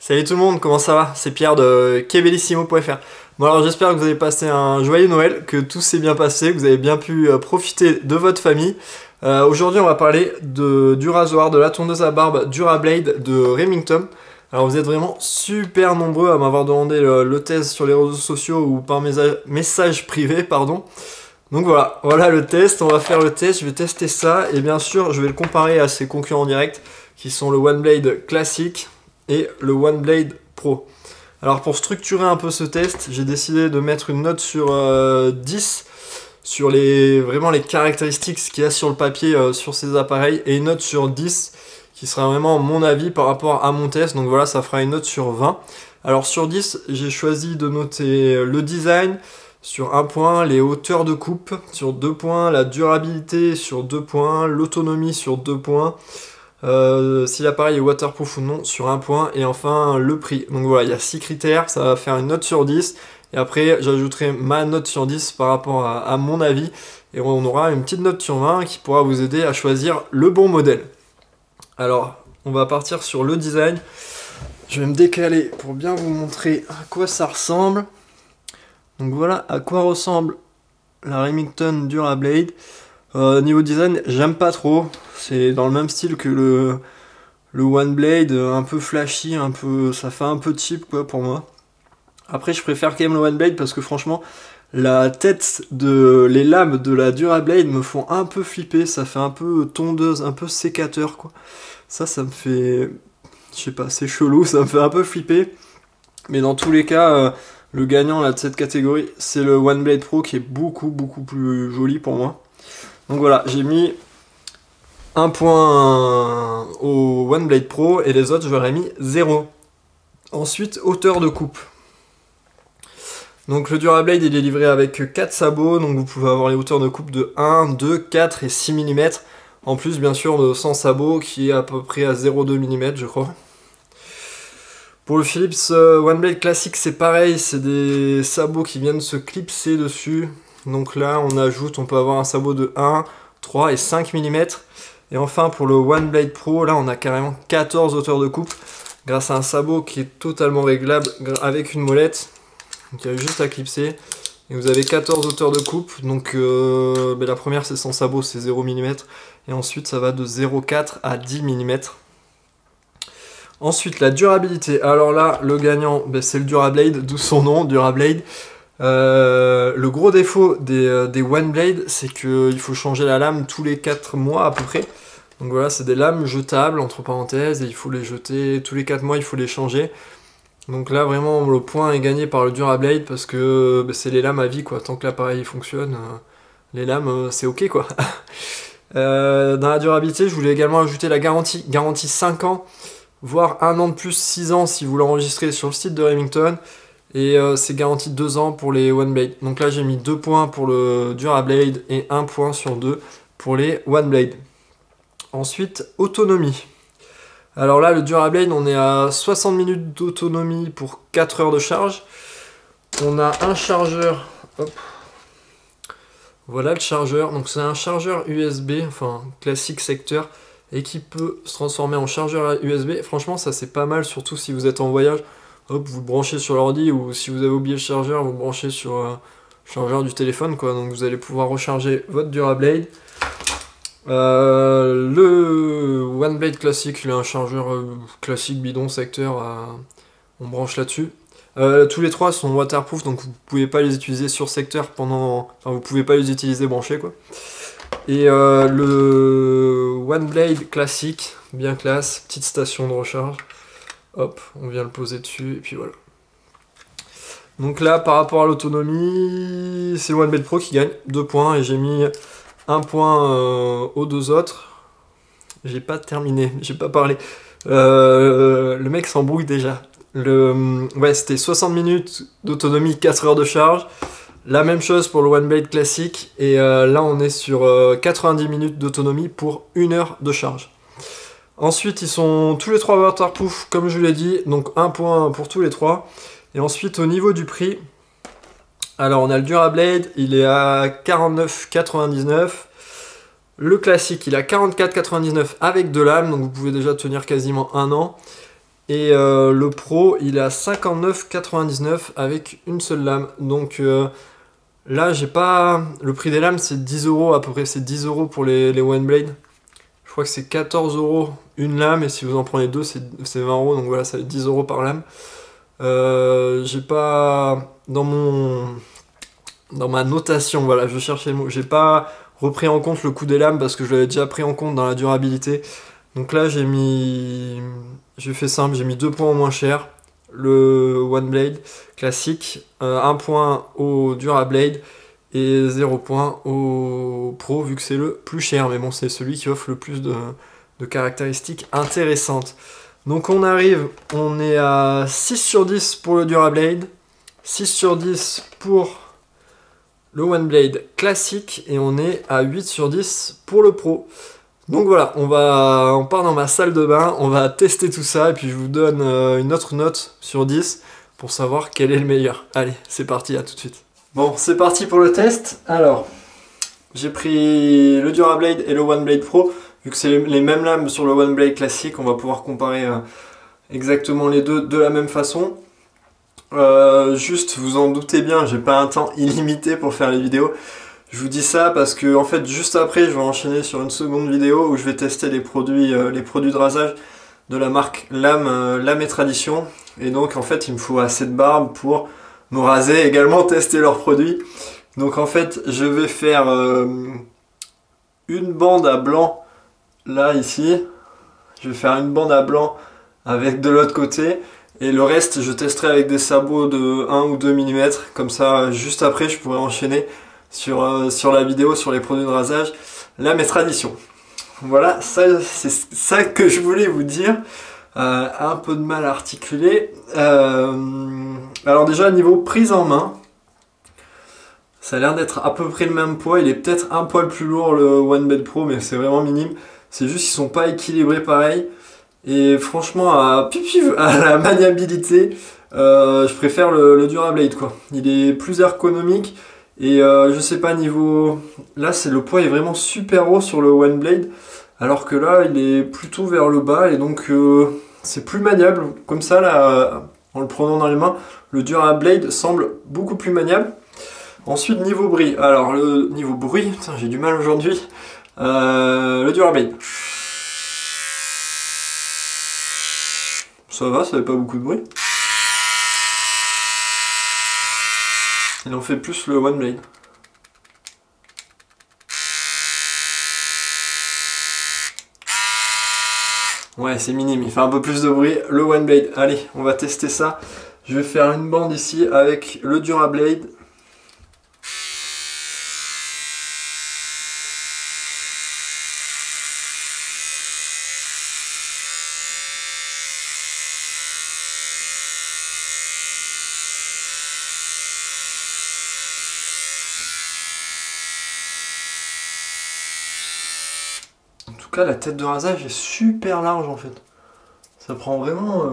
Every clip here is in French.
Salut tout le monde, comment ça va? C'est Pierre de Kebellissimo.fr. Bon alors j'espère que vous avez passé un joyeux Noël, que tout s'est bien passé, que vous avez bien pu profiter de votre famille. Aujourd'hui on va parler du rasoir, de la tondeuse à barbe Durablade de Remington. Alors vous êtes vraiment super nombreux à m'avoir demandé le test sur les réseaux sociaux ou par message privé, pardon. Donc voilà le test, on va faire le test, je vais tester ça et bien sûr je vais le comparer à ses concurrents directs qui sont le OneBlade classique et le OneBlade Pro. Alors pour structurer un peu ce test, j'ai décidé de mettre une note sur 10 sur vraiment les caractéristiques qu'il y a sur le papier sur ces appareils et une note sur 10 qui sera vraiment mon avis par rapport à mon test. Donc voilà, ça fera une note sur 20. Alors sur 10, j'ai choisi de noter le design sur 1 point, les hauteurs de coupe sur 2 points, la durabilité sur 2 points, l'autonomie sur 2 points, si l'appareil est waterproof ou non sur 1 point, et enfin le prix. Donc voilà, il y a 6 critères, ça va faire une note sur 10, et après j'ajouterai ma note sur 10 par rapport à mon avis, et on aura une petite note sur 20 qui pourra vous aider à choisir le bon modèle. Alors, on va partir sur le design. Je vais me décaler pour bien vous montrer à quoi ça ressemble. Donc voilà à quoi ressemble la Remington Durablade. Niveau design, j'aime pas trop. C'est dans le même style que le OneBlade, un peu flashy, ça fait un peu cheap quoi pour moi. Après, je préfère quand même le OneBlade parce que franchement, la tête les lames de la Durablade me font un peu flipper. Ça fait un peu tondeuse, un peu sécateur quoi. Ça me fait, je sais pas, c'est chelou, ça me fait un peu flipper. Mais dans tous les cas, le gagnant là de cette catégorie, c'est le OneBlade Pro qui est beaucoup plus joli pour moi. Donc voilà, j'ai mis 1 point au OneBlade Pro et les autres je leur ai mis 0. Ensuite, hauteur de coupe. Donc le Durablade il est livré avec 4 sabots, donc vous pouvez avoir les hauteurs de coupe de 1, 2, 4 et 6 mm. En plus bien sûr de 100 sabots qui est à peu près à 0,2 mm je crois. Pour le Philips OneBlade classique c'est pareil, c'est des sabots qui viennent se clipser dessus. Donc là on peut avoir un sabot de 1, 3 et 5 mm. Et enfin pour le OneBlade Pro, là on a carrément 14 hauteurs de coupe grâce à un sabot qui est totalement réglable avec une molette. Donc il y a juste à clipser. Et vous avez 14 hauteurs de coupe. Donc la première c'est sans sabot, c'est 0 mm. Et ensuite ça va de 0,4 à 10 mm. Ensuite la durabilité. Alors là le gagnant c'est le Durablade, d'où son nom, Durablade. Le gros défaut des OneBlade, c'est qu'il faut changer la lame tous les 4 mois à peu près. Donc voilà, c'est des lames jetables entre parenthèses et il faut les jeter tous les 4 mois, il faut les changer. Donc là vraiment le point est gagné par le Durablade parce que c'est les lames à vie quoi. Tant que l'appareil fonctionne, les lames c'est ok quoi. Dans la durabilité, je voulais également ajouter la garantie 5 ans, voire 1 an de plus, 6 ans si vous l'enregistrez sur le site de Remington. Et c'est garanti 2 ans pour les OneBlade. Donc là j'ai mis 2 points pour le Durablade et 1 point sur 2 pour les OneBlade. Ensuite, autonomie. Alors là le Durablade on est à 60 minutes d'autonomie pour 4 heures de charge. On a un chargeur, hop. Voilà le chargeur, donc c'est un chargeur USB, enfin classique secteur, et qui peut se transformer en chargeur USB. Franchement ça c'est pas mal, surtout si vous êtes en voyage. Hop, vous le branchez sur l'ordi, ou si vous avez oublié le chargeur, vous le branchez sur le chargeur du téléphone, quoi. Donc vous allez pouvoir recharger votre Durablade. Le OneBlade classique, il a un chargeur classique bidon secteur, on branche là-dessus. Tous les trois sont waterproof, donc vous pouvez pas les utiliser sur secteur vous pouvez pas les utiliser branchés, quoi. Et le OneBlade classique, bien classe, petite station de recharge. Hop, on vient le poser dessus, et puis voilà. Donc là, par rapport à l'autonomie, c'est le OneBlade Pro qui gagne 2 points, et j'ai mis 1 point aux 2 autres. J'ai pas terminé, j'ai pas parlé. Le mec s'embrouille déjà. Ouais, c'était 60 minutes d'autonomie, 4 heures de charge. La même chose pour le OneBlade classique, et là on est sur 90 minutes d'autonomie pour 1 heure de charge. Ensuite, ils sont tous les 3 waterproof, comme je vous l'ai dit, donc 1 point pour tous les 3. Et ensuite, au niveau du prix, alors on a le Durablade, il est à 49,99 €. Le classique, il est à 44,99 € avec 2 lames, donc vous pouvez déjà tenir quasiment 1 an. Et le Pro, il est à 59,99 avec une seule lame. Donc là, j'ai pas... Le prix des lames, c'est 10 euros à peu près. C'est 10 euros pour les One Blade. Je crois que c'est 14 euros une lame. Et si vous en prenez deux, c'est 20 euros. Donc voilà, ça fait 10 euros par lame. J'ai pas... Dans ma notation, voilà, je cherchais le mot. J'ai pas repris en compte le coût des lames parce que je l'avais déjà pris en compte dans la durabilité. Donc là, j'ai fait simple, j'ai mis 2 points au moins cher. Le One Blade classique, 1 point au Durablade et 0 point au Pro, vu que c'est le plus cher. Mais bon, c'est celui qui offre le plus de caractéristiques intéressantes. Donc on est à 6 sur 10 pour le Durablade, 6 sur 10 pour le One Blade classique, et on est à 8 sur 10 pour le Pro. Donc voilà, on part dans ma salle de bain, on va tester tout ça, et puis je vous donne une autre note sur 10 pour savoir quel est le meilleur. Allez, c'est parti, à tout de suite. Bon, c'est parti pour le test. Alors, j'ai pris le Durablade et le One Blade Pro. Vu que c'est les mêmes lames sur le One Blade classique, on va pouvoir comparer exactement les deux de la même façon. Juste, vous en doutez bien, j'ai pas un temps illimité pour faire les vidéos. Je vous dis ça parce que en fait, juste après, je vais enchaîner sur une seconde vidéo où je vais tester les produits de rasage de la marque Lame et Tradition. Et donc, en fait, il me faut assez de barbe pour me raser et également tester leurs produits. Donc, en fait, je vais faire une bande à blanc là, ici. Je vais faire une bande à blanc avec de l'autre côté. Et le reste, je testerai avec des sabots de 1 ou 2 mm. Comme ça, juste après, je pourrai enchaîner sur la vidéo sur les produits de rasage Lame et Tradition. Voilà, c'est ça que je voulais vous dire. Un peu de mal à articuler. Alors déjà, niveau prise en main, ça a l'air d'être à peu près le même poids. Il est peut-être un poil plus lourd le One Blade Pro, mais c'est vraiment minime. C'est juste qu'ils sont pas équilibrés pareil. Et franchement, à la maniabilité, je préfère le Durablade, quoi. Il est plus ergonomique. Et je sais pas, niveau... Là, le poids est vraiment super haut sur le One Blade. Alors que là, il est plutôt vers le bas. Et donc, c'est plus maniable. Comme ça, là, en le prenant dans les mains, le Durablade semble beaucoup plus maniable. Ensuite, niveau bruit. Alors, le niveau bruit... Putain, j'ai du mal aujourd'hui. Le Durablade. Ça va, ça fait pas beaucoup de bruit. Il en fait plus le One Blade. Ouais, c'est minime, il fait un peu plus de bruit. Le One Blade, allez, on va tester ça. Je vais faire une bande ici avec le Durablade. En tout cas, la tête de rasage est super large en fait. Ça prend vraiment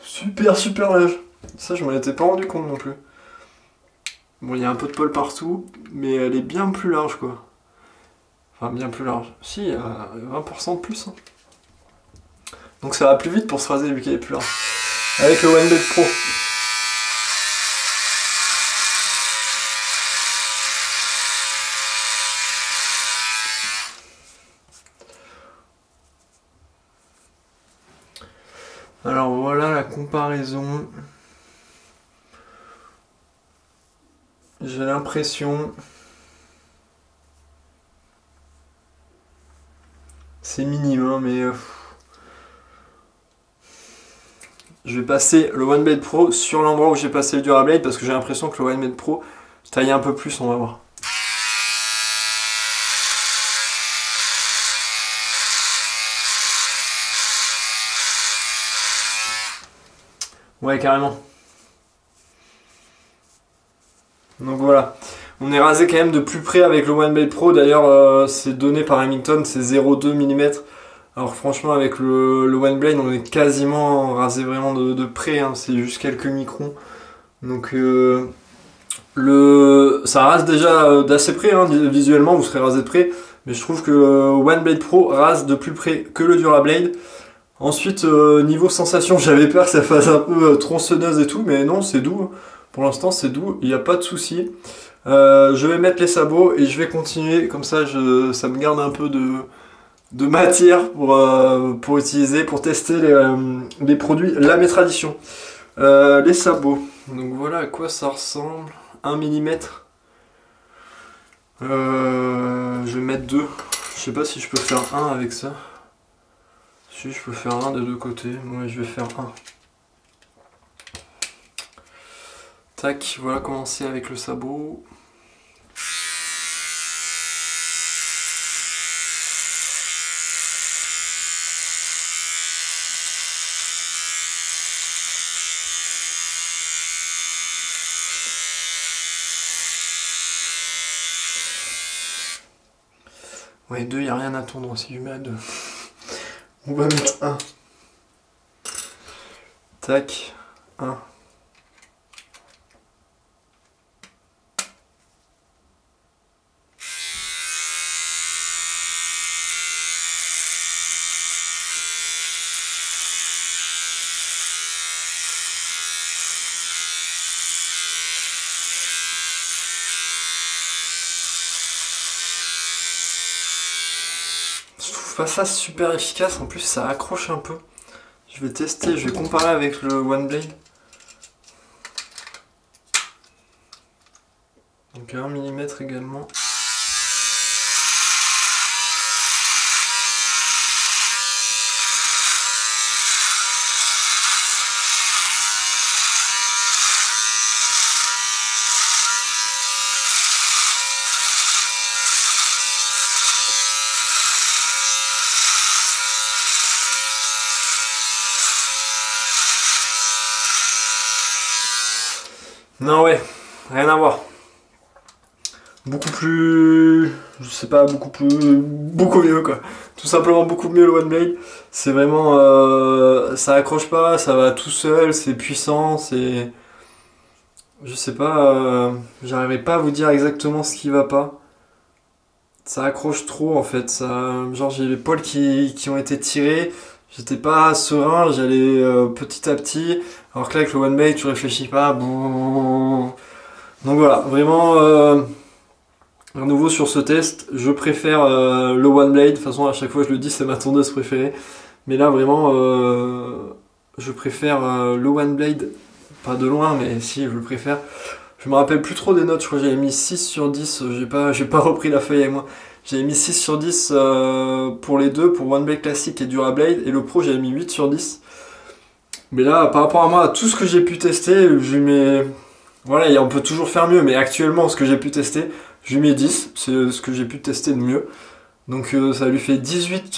super large. Ça, je m'en étais pas rendu compte non plus. Bon, il y a un peu de poil partout, mais elle est bien plus large quoi. Enfin, bien plus large. Si, il y a 20% de plus. Hein. Donc ça va plus vite pour se raser vu qu'elle est plus large. Avec le One Blade Pro. Alors voilà la comparaison. J'ai l'impression... C'est minime, hein, mais... Je vais passer le One Blade Pro sur l'endroit où j'ai passé le Durablade parce que j'ai l'impression que le One Blade Pro taille un peu plus, on va voir. Ouais, carrément. Donc voilà. On est rasé quand même de plus près avec le One Blade Pro. D'ailleurs, c'est donné par Hamilton, c'est 0,2 mm. Alors franchement, avec le One Blade, on est quasiment rasé vraiment de près. Hein. C'est juste quelques microns. Donc ça rase déjà d'assez près. Hein. Visuellement, vous serez rasé de près. Mais je trouve que le One Blade Pro rase de plus près que le Durablade. Ensuite, niveau sensation, j'avais peur que ça fasse un peu tronçonneuse et tout, mais non, c'est doux. Pour l'instant, c'est doux, il n'y a pas de souci. Je vais mettre les sabots et je vais continuer, comme ça, ça me garde un peu de matière pour utiliser, pour tester les produits Lame et Tradition. Les sabots, donc voilà à quoi ça ressemble. 1 mm. Je vais mettre 2. Je sais pas si je peux faire 1 avec ça. Si je peux faire 1 des deux côtés, moi je vais faire 1. Tac, voilà commencer avec le sabot. Ouais, 2, il n'y a rien à tondre si je mets à 2. On va mettre 1. Tac, 1. Je trouve pas ça super efficace, en plus ça accroche un peu. Je vais tester, je vais comparer avec le One Blade. Donc 1 mm également. Non ouais, rien à voir. Beaucoup plus... Je sais pas, beaucoup mieux quoi. Tout simplement beaucoup mieux le One Blade. C'est vraiment... ça accroche pas, ça va tout seul, c'est puissant, c'est... Je sais pas, j'arriverai pas à vous dire exactement ce qui va pas. Ça accroche trop en fait, ça... genre j'ai les poils qui ont été tirés. J'étais pas serein, j'allais petit à petit, alors que là avec le One Blade tu réfléchis pas. Donc voilà, vraiment à nouveau sur ce test, je préfère le One Blade. De toute façon à chaque fois je le dis, c'est ma tondeuse préférée. Mais là vraiment je préfère le One Blade, pas de loin mais si je le préfère. Je me rappelle plus trop des notes, je crois que j'avais mis 6 sur 10, j'ai pas repris la feuille avec moi. J'avais mis 6 sur 10 pour les deux, pour One Blade classique et Durablade, et le Pro j'avais mis 8 sur 10. Mais là, par rapport à moi, à tout ce que j'ai pu tester, je lui mets... Voilà, on peut toujours faire mieux, mais actuellement, ce que j'ai pu tester, je lui mets 10, c'est ce que j'ai pu tester de mieux. Donc ça lui fait 18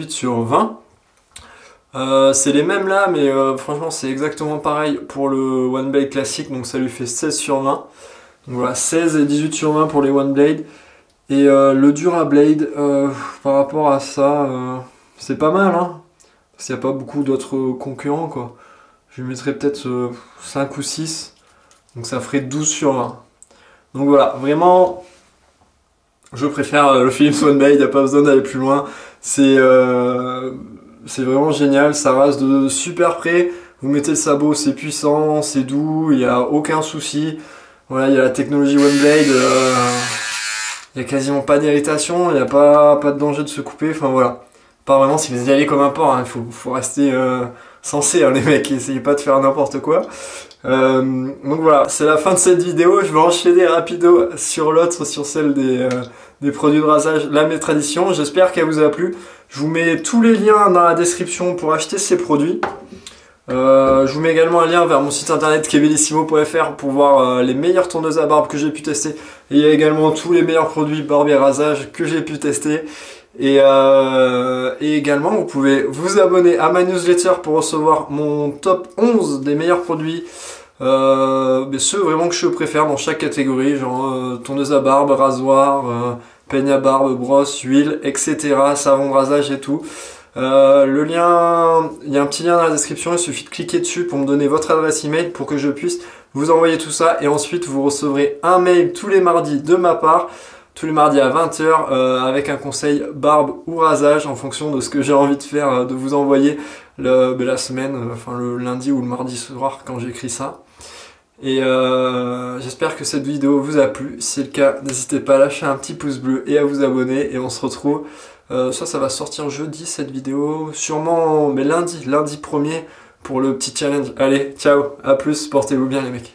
sur 20. C'est les mêmes là, mais franchement c'est exactement pareil pour le One Blade classique, donc ça lui fait 16 sur 20. Donc voilà, 16 et 18 sur 20 pour les One Blade. Et le Durablade, par rapport à ça, c'est pas mal, hein, parce qu'il n'y a pas beaucoup d'autres concurrents, quoi. Je lui mettrais peut-être 5 ou 6, donc ça ferait 12 sur 20. Donc voilà, vraiment, je préfère le Philips One Blade, il n'y a pas besoin d'aller plus loin. C'est vraiment génial, ça rase de super près. Vous mettez le sabot, c'est puissant, c'est doux, il n'y a aucun souci. Voilà, il y a la technologie One Blade, il n'y a quasiment pas d'irritation, il n'y a pas de danger de se couper, enfin voilà. Pas vraiment si vous y allez comme un porc, hein, faut rester sensé, hein, les mecs, essayez pas de faire n'importe quoi. Donc voilà, c'est la fin de cette vidéo, je vais enchaîner rapido sur l'autre, sur celle des produits de rasage Lame et Tradition. J'espère qu'elle vous a plu. Je vous mets tous les liens dans la description pour acheter ces produits. Je vous mets également un lien vers mon site internet kebellissimo.fr pour voir les meilleures tondeuses à barbe que j'ai pu tester. Et il y a également tous les meilleurs produits barbe et rasage que j'ai pu tester. Et également vous pouvez vous abonner à ma newsletter pour recevoir mon top 11 des meilleurs produits, mais ceux vraiment que je préfère dans chaque catégorie, genre tondeuse à barbe, rasoir, peigne à barbe, brosse, huile, etc., savon de rasage et tout. Le lien, il y a un petit lien dans la description, il suffit de cliquer dessus pour me donner votre adresse email pour que je puisse vous envoyer tout ça, et ensuite vous recevrez un mail tous les mardis de ma part tous les mardis à 20 h avec un conseil barbe ou rasage en fonction de ce que j'ai envie de faire, de vous envoyer la semaine, enfin le lundi ou le mardi soir quand j'écris ça. Et j'espère que cette vidéo vous a plu. Si c'est le cas, n'hésitez pas à lâcher un petit pouce bleu et à vous abonner. Et on se retrouve, ça va sortir jeudi cette vidéo, sûrement mais lundi 1er pour le petit challenge. Allez, ciao, à plus, portez-vous bien les mecs.